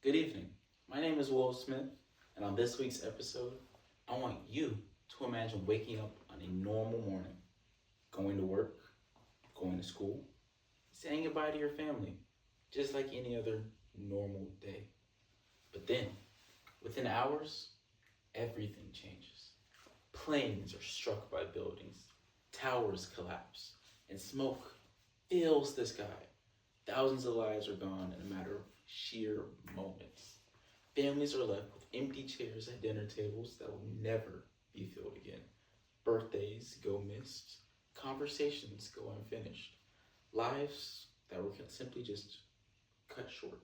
Good evening. My name is Will Smith, and on this week's episode, I want you to imagine waking up on a normal morning, going to work, going to school, saying goodbye to your family, just like any other normal day. But then, within hours, everything changes. Planes are struck by buildings, towers collapse, and smoke fills the sky. Thousands of lives are gone in a matter of sheer moments. Families are left with empty chairs at dinner tables that will never be filled again. Birthdays go missed. Conversations go unfinished. Lives that were simply just cut short.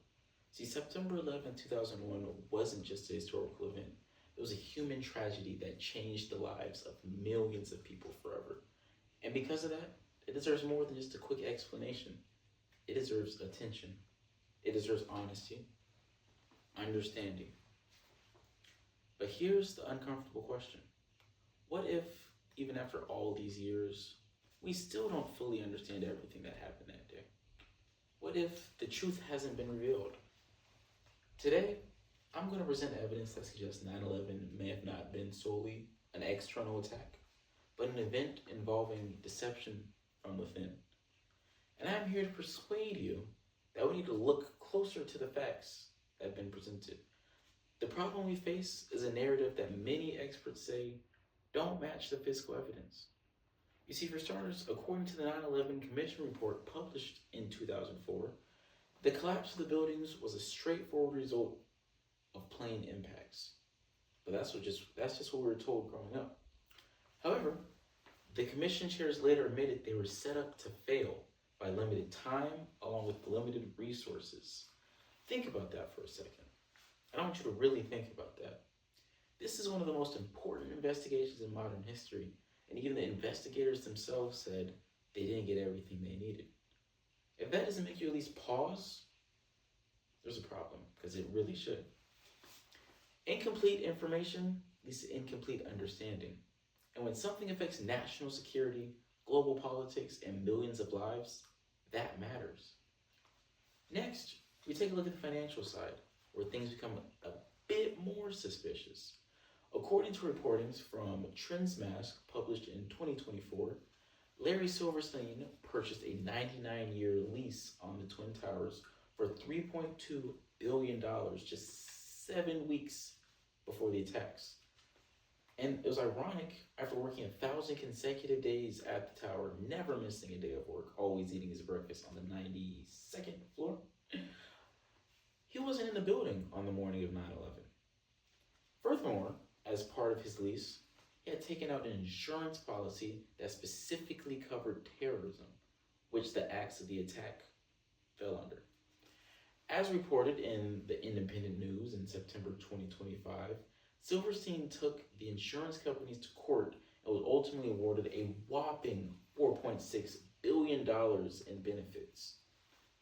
See, September 11th, 2001 wasn't just a historical event. It was a human tragedy that changed the lives of millions of people forever. And because of that, it deserves more than just a quick explanation. It deserves attention. It deserves honesty, understanding. But here's the uncomfortable question. What if, even after all these years, we still don't fully understand everything that happened that day? What if the truth hasn't been revealed? Today, I'm going to present evidence that suggests 9/11 may have not been solely an external attack, but an event involving deception from within. And I'm here to persuade you that we need to look closer to the facts that have been presented. The problem we face is a narrative that many experts say don't match the physical evidence. You see, for starters, according to the 9/11 Commission report published in 2004, the collapse of the buildings was a straightforward result of plane impacts. But that's just what we were told growing up. However, the commission chairs later admitted they were set up to fail by limited time along with limited resources. Think about that for a second. I want you to really think about that. This is one of the most important investigations in modern history, and even the investigators themselves said they didn't get everything they needed. If that doesn't make you at least pause, there's a problem, because it really should. Incomplete information leads to incomplete understanding. And when something affects national security, global politics, and millions of lives, that matters. Next, we take a look at the financial side, where things become a bit more suspicious. According to reportings from Trendsmask, published in 2024, Larry Silverstein purchased a 99-year lease on the Twin Towers for $3.2 billion just 7 weeks before the attacks. And it was ironic, after working 1,000 consecutive days at the tower, never missing a day of work, always eating his breakfast on the 92nd floor, he wasn't in the building on the morning of 9/11. Furthermore, as part of his lease, he had taken out an insurance policy that specifically covered terrorism, which the acts of the attack fell under. As reported in the Independent News in September 2025, Silverstein took the insurance companies to court and was ultimately awarded a whopping $4.6 billion in benefits.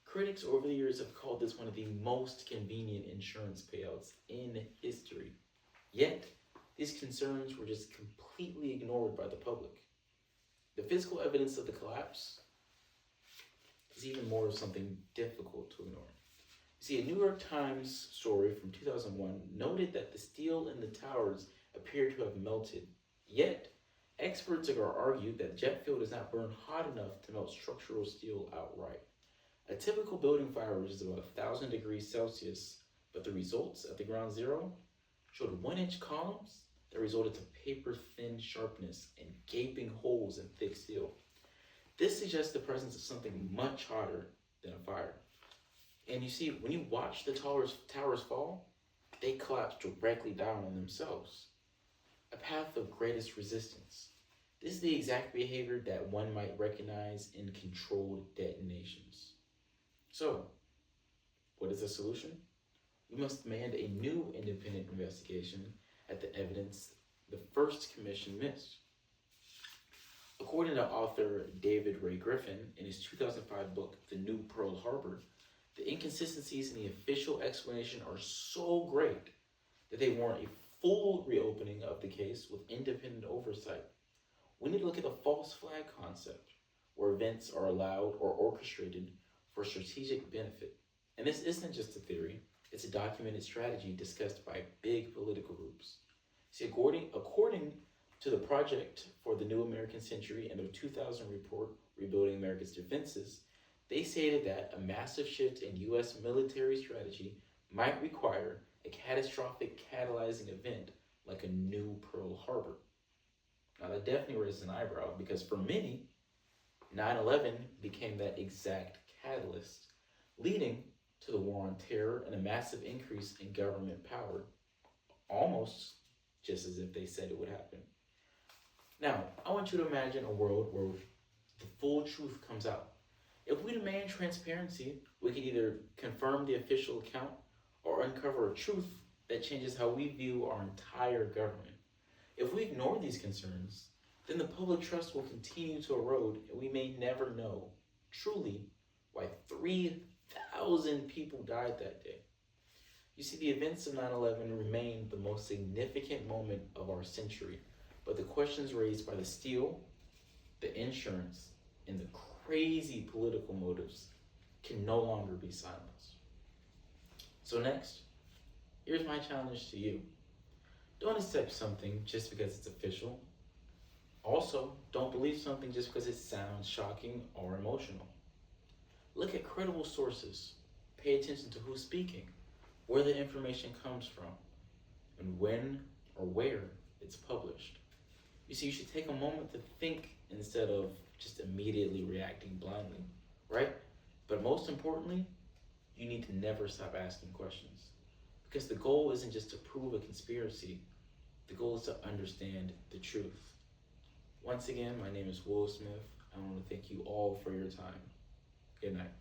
Critics over the years have called this one of the most convenient insurance payouts in history. Yet, these concerns were just completely ignored by the public. The physical evidence of the collapse is even more of something difficult to ignore. See, a New York Times story from 2001 noted that the steel in the towers appeared to have melted. Yet, experts are argued that jet fuel does not burn hot enough to melt structural steel outright. A typical building fire reaches about 1,000 degrees Celsius, but the results at the ground zero showed 1-inch columns that resulted to paper-thin sharpness and gaping holes in thick steel. This suggests the presence of something much hotter than a fire. And you see, when you watch the towers fall, they collapse directly down on themselves. A path of greatest resistance. This is the exact behavior that one might recognize in controlled detonations. So, what is the solution? We must demand a new independent investigation at the evidence the first commission missed. According to author David Ray Griffin, in his 2005 book, The New Pearl Harbor, the inconsistencies in the official explanation are so great that they warrant a full reopening of the case with independent oversight. We need to look at the false flag concept, where events are allowed or orchestrated for strategic benefit. And this isn't just a theory. It's a documented strategy discussed by big political groups. See, according to the Project for the New American Century and their 2000 report, Rebuilding America's Defenses, they stated that a massive shift in U.S. military strategy might require a catastrophic catalyzing event like a new Pearl Harbor. Now, that definitely raises an eyebrow because for many, 9/11 became that exact catalyst, leading to the war on terror and a massive increase in government power, almost just as if they said it would happen. Now, I want you to imagine a world where the full truth comes out. If we demand transparency, we can either confirm the official account or uncover a truth that changes how we view our entire government. If we ignore these concerns, then the public trust will continue to erode and we may never know truly why 3,000 people died that day. You see, the events of 9/11 remain the most significant moment of our century, but the questions raised by the steel, the insurance, and the crazy political motives can no longer be silenced. So next, here's my challenge to you. Don't accept something just because it's official. Also, don't believe something just because it sounds shocking or emotional. Look at credible sources. Pay attention to who's speaking, where the information comes from, and when or where it's published. You see, you should take a moment to think instead of just immediately reacting blindly, right? But most importantly, you need to never stop asking questions. Because the goal isn't just to prove a conspiracy, the goal is to understand the truth. Once again, my name is Will Smith. I want to thank you all for your time. Good night.